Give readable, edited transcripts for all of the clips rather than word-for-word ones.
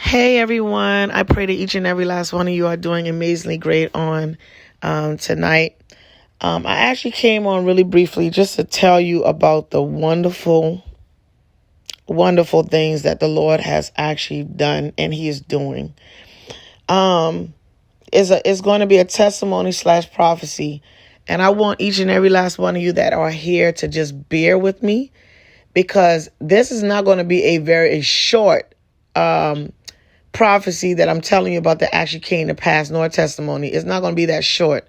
Hey everyone, I pray that each and every last one of you are doing amazingly great on tonight. I actually came on really briefly just to tell you about the wonderful, wonderful things that the Lord has actually done and He is doing. It's going to be a testimony / prophecy. And I want each and every last one of you that are here to just bear with me, because this is not going to be a very short prophecy that I'm telling you about that actually came to pass, nor testimony. It's not going to be that short.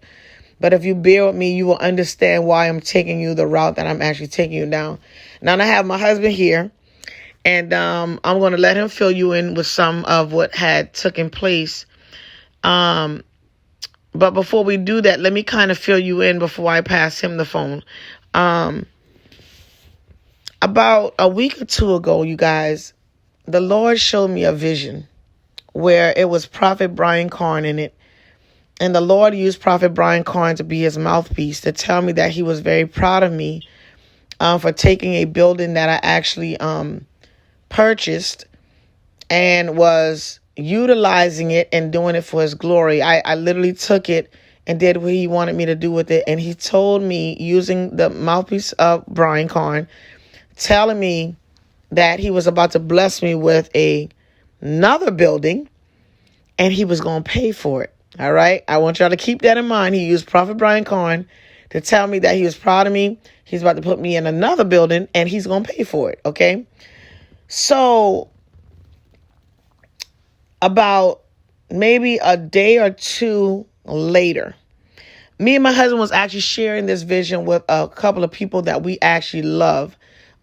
But if you bear with me, you will understand why I'm taking you the route that I'm actually taking you down. Now, I have my husband here, and I'm going to let him fill you in with some of what had taken place. But before we do that, let me kind of fill you in before I pass him the phone. About a week or two ago, you guys, the Lord showed me a vision where it was Prophet Brian Carn in it. And the Lord used Prophet Brian Carn to be his mouthpiece to tell me that he was very proud of me for taking a building that I actually purchased and was utilizing it and doing it for his glory. I literally took it and did what he wanted me to do with it. And he told me, using the mouthpiece of Brian Carn, telling me that he was about to bless me with another building and he was going to pay for it. All right. I want y'all to keep that in mind. He used Prophet Brian Carn to tell me that he was proud of me. He's about to put me in another building and he's going to pay for it. Okay. So about maybe a day or two later, me and my husband was actually sharing this vision with a couple of people that we actually love.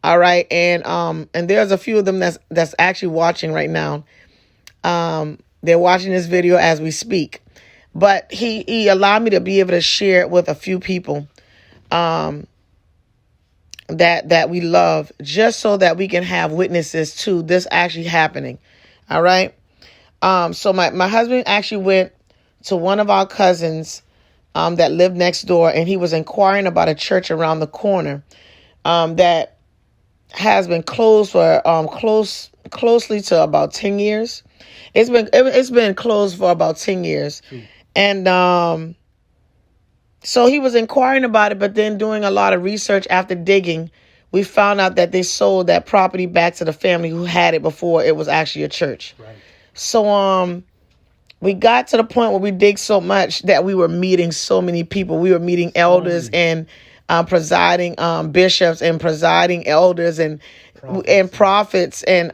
All right. And there's a few of them that's actually watching right now. They're watching this video as we speak. But he allowed me to be able to share it with a few people that we love, just so that we can have witnesses to this actually happening. All right. So my husband actually went to one of our cousins that lived next door, and he was inquiring about a church around the corner that has been closed for closely to about 10 years. It's been closed for about 10 years. And so he was inquiring about it, but then doing a lot of research after digging, we found out that they sold that property back to the family who had it before it was actually a church. Right. So we got to the point where we dig so much that we were meeting so many people. We were meeting elders and presiding bishops and presiding elders and prophets and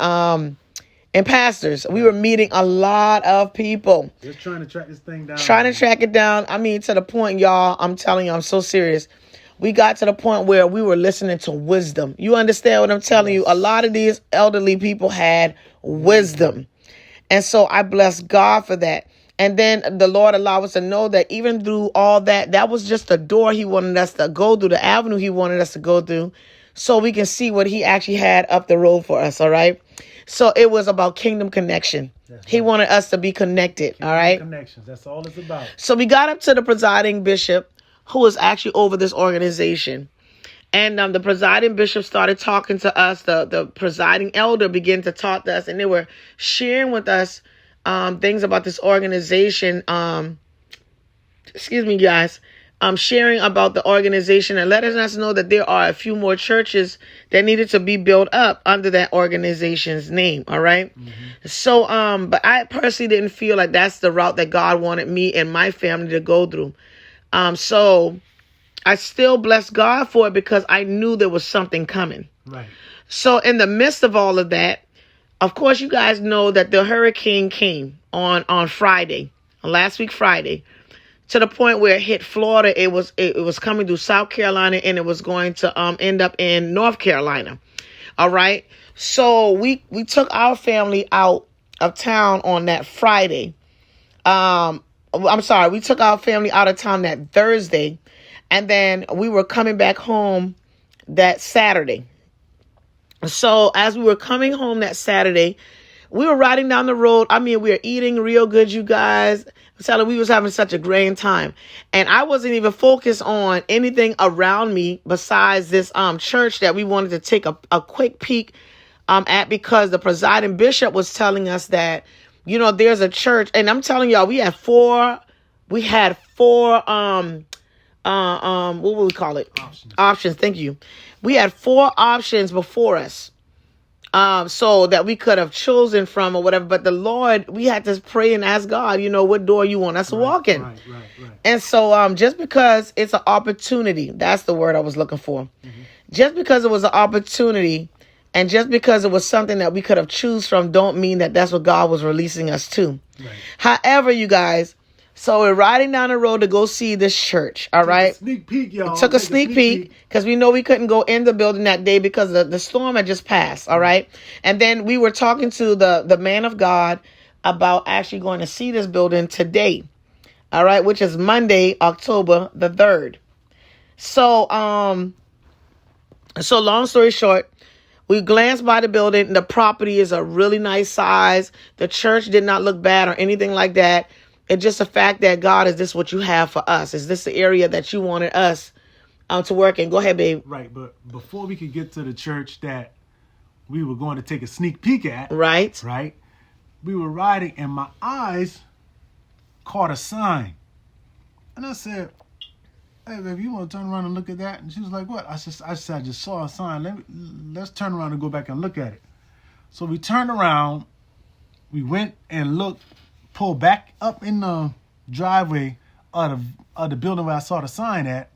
pastors. We were meeting a lot of people. Just trying to track this thing down. Trying to track it down. I mean, to the point, y'all, I'm telling you, I'm so serious. We got to the point where we were listening to wisdom. You understand what I'm telling you? A lot of these elderly people had wisdom. And so I bless God for that. And then the Lord allowed us to know that even through all that, that was just the door He wanted us to go through, the avenue He wanted us to go through, so we can see what He actually had up the road for us. All right. So it was about kingdom connection. He wanted us to be connected. All right. Connections. That's all it's about. So we got up to the presiding bishop, who was actually over this organization. And the presiding bishop started talking to us. The presiding elder began to talk to us, and they were sharing with us things about this organization. Excuse me, guys. Sharing about the organization and letting us know that there are a few more churches that needed to be built up under that organization's name. All right. Mm-hmm. So, but I personally didn't feel like that's the route that God wanted me and my family to go through. So I still bless God for it, because I knew there was something coming. Right. So in the midst of all of that, of course, you guys know that the hurricane came on Friday, last week, Friday, to the point where it hit Florida. It was coming through South Carolina, and it was going to end up in North Carolina. All right. So we took our family out of town on that Friday. We took our family out of town that Thursday, and then we were coming back home that Saturday. So as we were coming home that Saturday, we were riding down the road. I mean, we were eating real good, you guys. We was having such a great time. And I wasn't even focused on anything around me besides this church that we wanted to take a quick peek at, because the presiding bishop was telling us that there's a church, and I'm telling y'all, we had four, what would we call it? Options. Thank you. We had four options before us. So that we could have chosen from or whatever. But the Lord, we had to pray and ask God, what door you want us to walk in. Right. And so just because it's an opportunity, that's the word I was looking for. Mm-hmm. Just because it was an opportunity and just because it was something that we could have choose from don't mean that that's what God was releasing us to. Right. However, you guys, so we're riding down the road to go see this church, all right? Sneak peek, y'all. Took a sneak peek because we know we couldn't go in the building that day because the storm had just passed, all right? And then we were talking to the man of God about actually going to see this building today, all right, which is Monday, October the 3rd. So long story short, we glanced by the building. The property is a really nice size. The church did not look bad or anything like that. It's just the fact that, God, is this what you have for us? Is this the area that you wanted us to work in? Go ahead, babe. Right, but before we could get to the church that we were going to take a sneak peek at, right, we were riding, and my eyes caught a sign. And I said, hey, baby, you want to turn around and look at that? And she was like, what? I said, I just saw a sign. Let's turn around and go back and look at it. So we turned around. We went and looked. Pulled back up in the driveway of the building where I saw the sign at,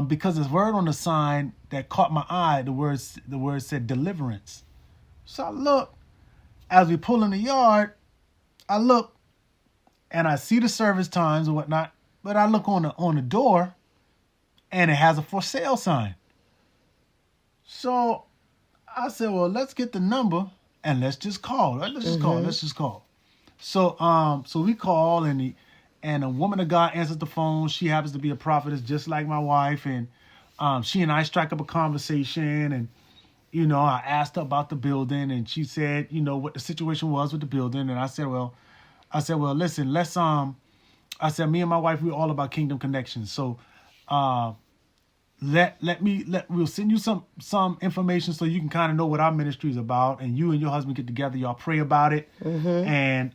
because there's word on the sign that caught my eye. The word said deliverance. So I look as we pull in the yard. I look and I see the service times and whatnot, but I look on the door, and it has a for sale sign. So I said, well, let's get the number and let's just call. Let's just call. So we call, and a woman of God answers the phone. She happens to be a prophetess just like my wife, and she and I strike up a conversation, and I asked her about the building, and she said what the situation was with the building, and I said well listen, let's I said me and my wife, we're all about kingdom connections, so we'll send you some information so you can kind of know what our ministry is about, and you and your husband get together, y'all pray about it. Mm-hmm. And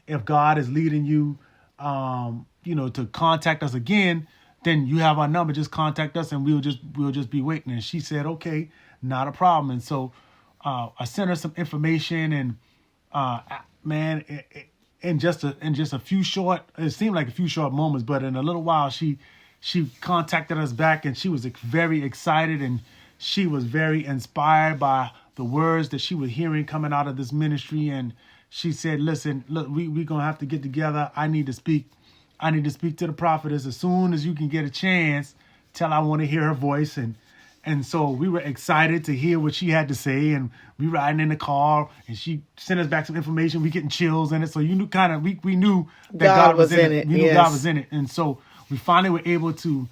if God is leading you to contact us again, then you have our number, just contact us and we'll just be waiting. And she said, okay, not a problem. And so I sent her some information, and in just a few short, it seemed like a few short moments, but in a little while she contacted us back, and she was very excited, and she was very inspired by the words that she was hearing coming out of this ministry. And she said, listen, look, we're going to have to get together. I need to speak to the prophetess as soon as you can get a chance. I want to hear her voice. And so we were excited to hear what she had to say, and we riding in the car, and she sent us back some information. We getting chills in it. So we knew that God was in it. We knew God was in it. And so we finally were able to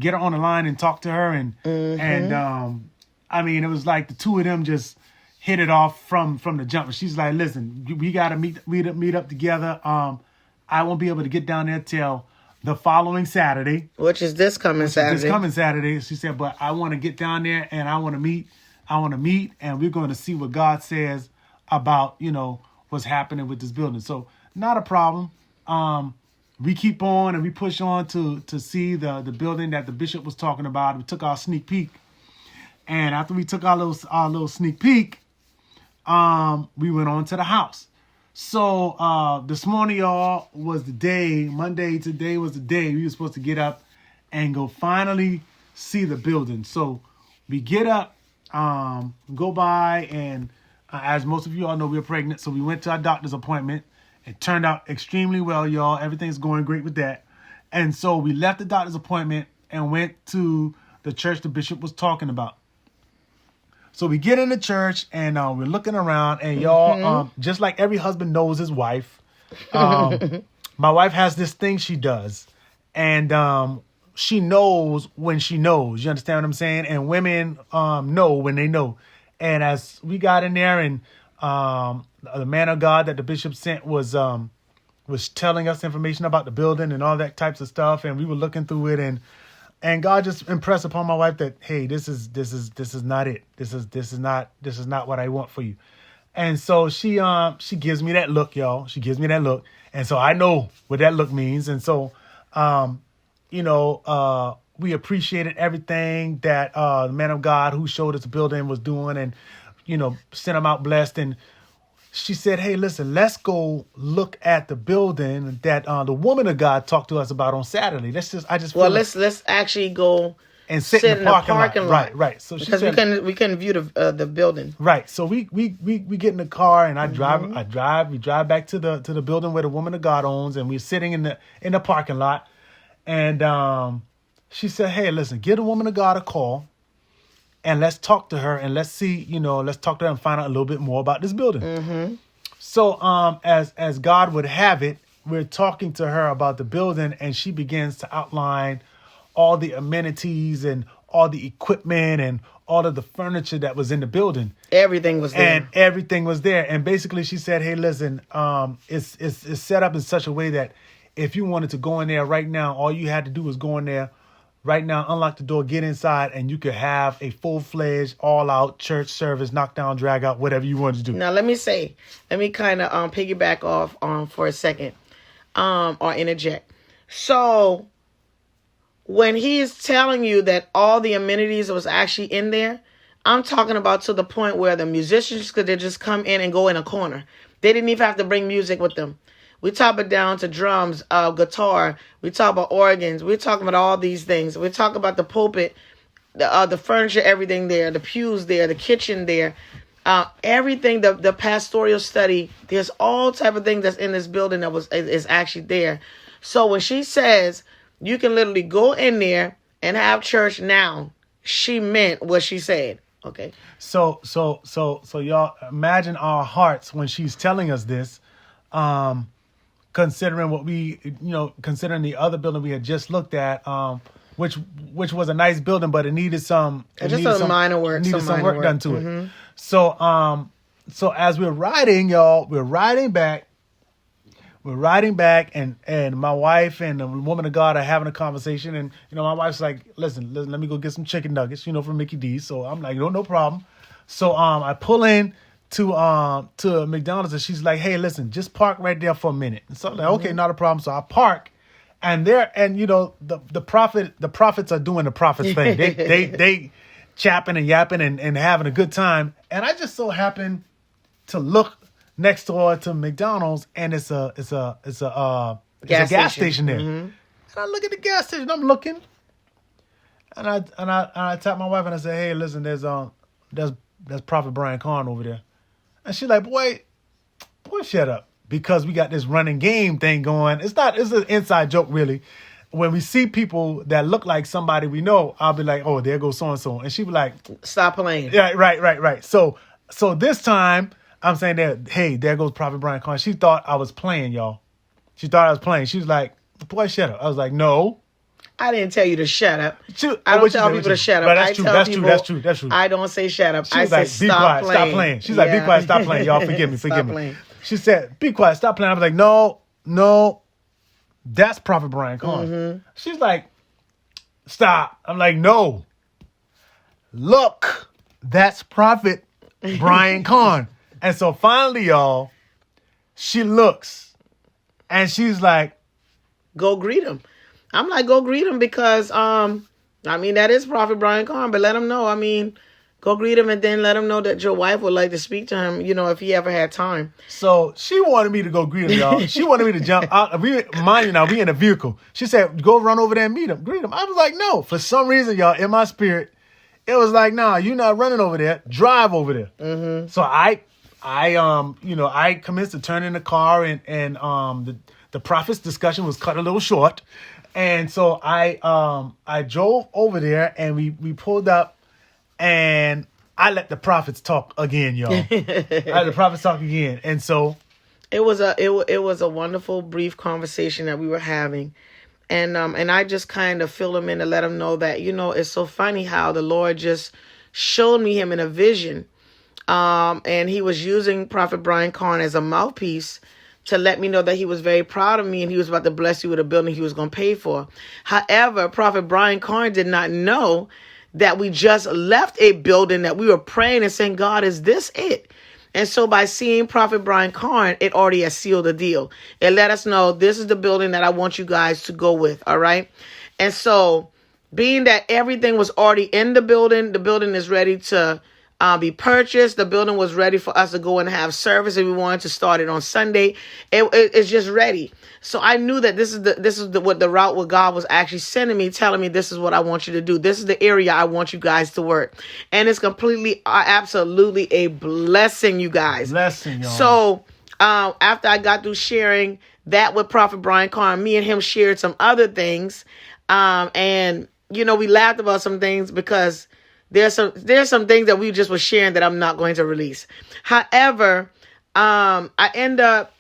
get her on the line and talk to her, and it was like the two of them just hit it off from the jump. She's like, listen, we gotta meet up together. I won't be able to get down there till the following Saturday, which is this coming Saturday. She said, but I want to get down there and I want to meet, and we're going to see what God says about what's happening with this building. So not a problem. We keep on and we push on to see the building that the bishop was talking about. We took our sneak peek. And after we took our little sneak peek, we went on to the house. So this morning, y'all, was the day. Monday, today was the day we were supposed to get up and go finally see the building. So we get up, go by, and as most of you all know, we were pregnant. So we went to our doctor's appointment. It turned out extremely well, y'all. Everything's going great with that. And so we left the doctor's appointment and went to the church the bishop was talking about. So we get in the church, and we're looking around, and y'all, just like every husband knows his wife, my wife has this thing she does, and she knows when she knows. You understand what I'm saying? And women know when they know. And as we got in there, and the man of God that the bishop sent was telling us information about the building and all that types of stuff, and we were looking through it, and God just impressed upon my wife that, hey, this is not it. This is not what I want for you. And so she gives me that look, y'all. She gives me that look. And so I know what that look means. And so, we appreciated everything that the man of God who showed us the building was doing, and, sent him out blessed. And she said, hey, listen, let's go look at the building that the woman of God talked to us about on Saturday. Let's actually go and sit in the parking lot. Right. So because she said, we couldn't view the building. Right. So we get in the car, and we drive back to the building where the woman of God owns, and we're sitting in the parking lot. And she said, hey, listen, give the woman of God a call, and let's talk to her, and let's see, let's talk to her and find out a little bit more about this building. Mm-hmm. So as God would have it, we're talking to her about the building, and she begins to outline all the amenities and all the equipment and all of the furniture that was in the building. Everything was there. And basically she said, hey, listen, it's set up in such a way that if you wanted to go in there right now, all you had to do was go in there right now, unlock the door, get inside, and you could have a full-fledged, all-out church service, knock down, drag out, whatever you wanted to do. Now, let me kind of piggyback off for a second or interject. So when he's telling you that all the amenities was actually in there, I'm talking about to the point where the musicians could just come in and go in a corner. They didn't even have to bring music with them. We talk about down to drums, guitar. We talk about organs. We're talking about all these things. We talk about the pulpit, the furniture, everything there, the pews there, the kitchen there, everything. The pastoral study. There's all type of things that's in this building that is actually there. So when she says you can literally go in there and have church now, she meant what she said. Okay. So y'all imagine our hearts when she's telling us this. Considering considering the other building we had just looked at, which was a nice building, but it needed some minor work. Needed some work done to it. So as we're riding, y'all, we're riding back, and my wife and the woman of God are having a conversation, and my wife's like, listen, let me go get some chicken nuggets, from Mickey D's. So I'm like, no problem. So I pull in to McDonald's, and she's like, hey, listen, just park right there for a minute. And so I'm like, okay, not a problem. So I park, and the prophets are doing the prophets thing. They chapping and yapping and having a good time. And I just so happen to look next door to McDonald's, and it's a gas station there. Mm-hmm. And I look at the gas station. I'm looking, and I tap my wife and I say, hey, listen, there's Prophet Brian Carn over there. And she's like, boy, shut up. Because we got this running game thing going. It's an inside joke, really. When we see people that look like somebody we know, I'll be like, oh, there goes so-and-so. And she'll be like, stop playing. Yeah, right. So this time, I'm saying that, hey, there goes Prophet Brian Carn. She thought I was playing, y'all. She thought I was playing. She was like, boy, shut up. I was like, no. I didn't tell you to shut up. I don't tell people to shut up. That's true. I don't say shut up. I say stop playing. She's like, be quiet, stop playing. Y'all forgive me. Playing. She said, be quiet, stop playing. I was like, no, that's Prophet Brian Carn. Mm-hmm. She's like, stop. I'm like, no. Look, that's Prophet Brian Carn. And so finally, y'all, she looks and she's like, go greet him. I'm like, go greet him because, that is Prophet Brian Carn, but let him know. Go greet him and then let him know that your wife would like to speak to him, if he ever had time. So she wanted me to go greet him, y'all. She wanted me to jump out. We in a vehicle. She said, go run over there and greet him. I was like, no. For some reason, y'all, in my spirit, it was like, nah, you're not running over there. Drive over there. Mm-hmm. So I commenced to turn in the car and the prophet's discussion was cut a little short. And so I drove over there and we pulled up and I let the prophets talk again, y'all. I let the prophets talk again. And so it was a wonderful brief conversation that we were having. And I just kind of filled him in to let him know that, it's so funny how the Lord just showed me him in a vision. And he was using Prophet Brian Carn as a mouthpiece to let me know that he was very proud of me and he was about to bless you with a building he was going to pay for. However, Prophet Brian Carn did not know that we just left a building that we were praying and saying, God, is this it? And so by seeing Prophet Brian Carn, it already has sealed the deal. It let us know this is the building that I want you guys to go with. All right. And so being that everything was already in the building is ready to be purchased. The building was ready for us to go and have service, and we wanted to start it on Sunday. It's just ready. So I knew that this is what the route where God was actually sending me, telling me this is what I want you to do. This is the area I want you guys to work, and it's completely, absolutely a blessing, you guys. Blessing, y'all. So after I got through sharing that with Prophet Brian Carn, me and him shared some other things, and we laughed about some things because there's some things that we just were sharing that I'm not going to release. However, I end up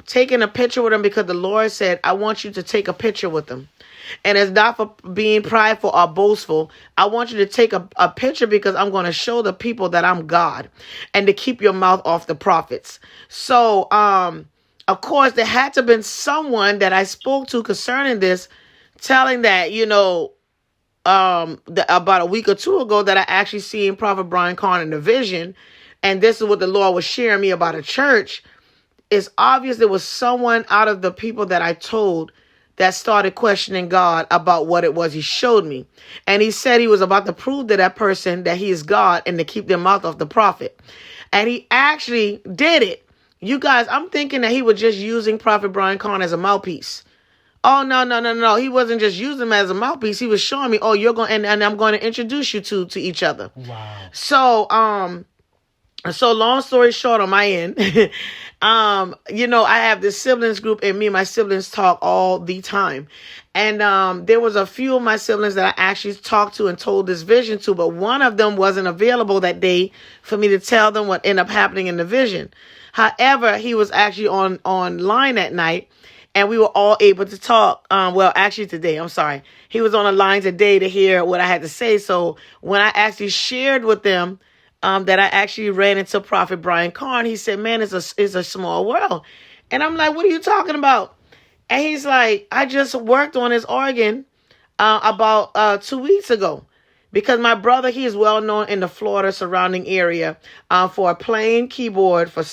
taking a picture with him because the Lord said, I want you to take a picture with him. And it's not for being prideful or boastful. I want you to take a picture because I'm going to show the people that I'm God, and to keep your mouth off the prophets. So, of course, there had to have been someone that I spoke to concerning this, telling that, about a week or two ago that I actually seen Prophet Brian Carn in the vision. And this is what the Lord was sharing me about a church. It's obvious there was someone out of the people that I told that started questioning God about what it was he showed me. And he said he was about to prove to that person that he is God and to keep their mouth off the prophet. And he actually did it. You guys, I'm thinking that he was just using Prophet Brian Carn as a mouthpiece. Oh, no. He wasn't just using him as a mouthpiece. He was showing me, you're going, and I'm going to introduce you to each other. Wow. So long story short on my end, I have this siblings group, and me and my siblings talk all the time. And there was a few of my siblings that I actually talked to and told this vision to, but one of them wasn't available that day for me to tell them what ended up happening in the vision. However, he was actually online that night, and we were all able to talk. Today, I'm sorry. He was on the line today to hear what I had to say. So when I actually shared with them that I actually ran into Prophet Brian Carn, he said, man, it's a small world. And I'm like, what are you talking about? And he's like, I just worked on his organ about 2 weeks ago. Because my brother, he is well known in the Florida surrounding area for playing keyboard, for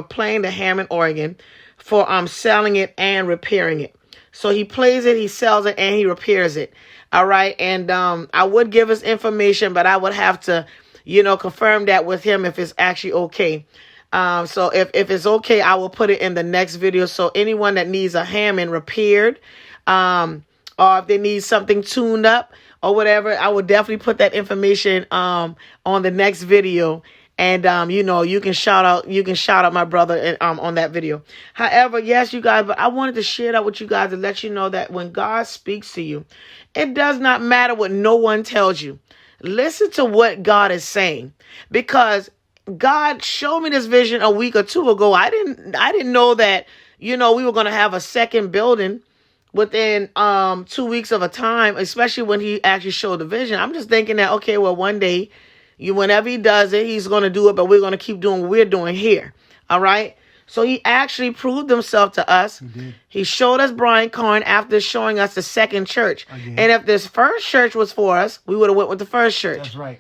playing the Hammond organ, for selling it and repairing it. So he plays it, he sells it, and he repairs it. All right. And I would give his information, but I would have to, confirm that with him if it's actually okay. So if it's okay, I will put it in the next video. So anyone that needs a Hammond repaired, or if they need something tuned up or whatever, I would definitely put that information on the next video. And you can shout out my brother on that video. However, yes, you guys, but I wanted to share that with you guys to let you know that when God speaks to you, it does not matter what no one tells you. Listen to what God is saying, because God showed me this vision a week or two ago. I didn't know that, we were going to have a second building within 2 weeks of a time, especially when he actually showed the vision. I'm just thinking that, okay, well, one day, whenever he does it, he's going to do it, but we're going to keep doing what we're doing here. All right. So he actually proved himself to us. He showed us Brian Carn after showing us the second church. Again. And if this first church was for us, we would have went with the first church. That's right.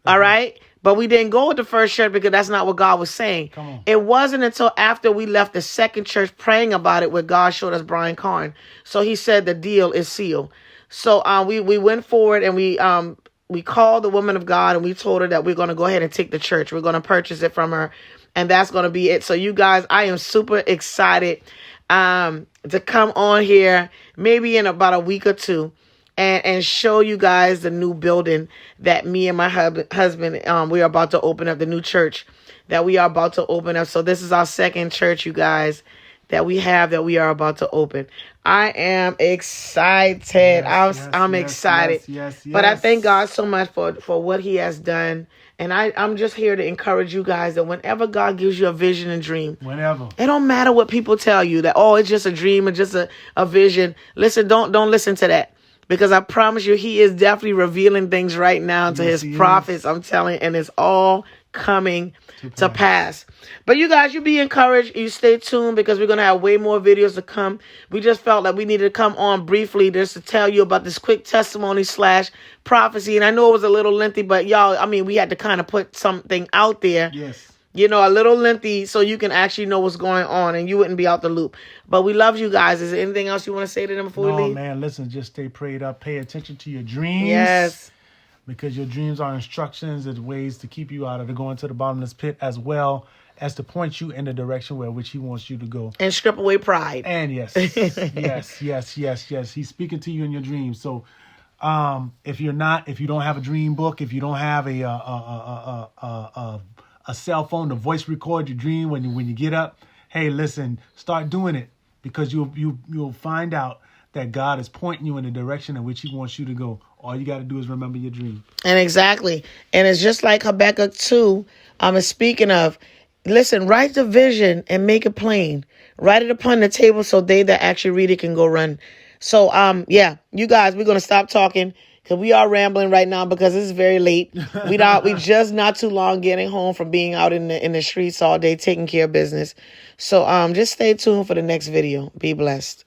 All right. But we didn't go with the first church because that's not what God was saying. Come on. It wasn't until after we left the second church praying about it where God showed us Brian Carn. So he said the deal is sealed. So we went forward, and we called the woman of God, and we told her that we're going to go ahead and take the church. We're going to purchase it from her, and that's going to be it. So you guys, I am super excited to come on here maybe in about a week or two and show you guys the new building that me and my husband, we are about to open up, the new church that we are about to open up. So this is our second church, you guys, that we are about to open. I am excited. I'm excited. Yes. But I thank God so much for what he has done. And I'm just here to encourage you guys that whenever God gives you a vision and dream, it don't matter what people tell you that, it's just a dream or just a vision. Listen, don't listen to that. Because I promise you, he is definitely revealing things right now to his prophets. I'm telling you, and it's all coming to pass. But you guys, you be encouraged. You stay tuned because we're going to have way more videos to come. We just felt like we needed to come on briefly just to tell you about this quick testimony / prophecy. And I know it was a little lengthy, but y'all, we had to kind of put something out there. Yes. a little lengthy so you can actually know what's going on and you wouldn't be out the loop. But we love you guys. Is there anything else you want to say to them before we leave? Man, listen, just stay prayed up. Pay attention to your dreams. Yes. Because your dreams are instructions and ways to keep you out of going to the bottomless pit, as well as to point you in the direction which he wants you to go. And strip away pride. And yes. He's speaking to you in your dreams. So if you don't have a dream book, if you don't have a cell phone to voice record your dream when you get up, hey, listen, start doing it, because you'll find out that God is pointing you in the direction in which he wants you to go. All you got to do is remember your dream. And exactly. And it's just like Habakkuk 2 is speaking of, listen, write the vision and make it plain. Write it upon the table so they that actually read it can go run. So, you guys, we're going to stop talking because we are rambling right now because it's very late. We just not too long getting home from being out in the streets all day taking care of business. So, just stay tuned for the next video. Be blessed.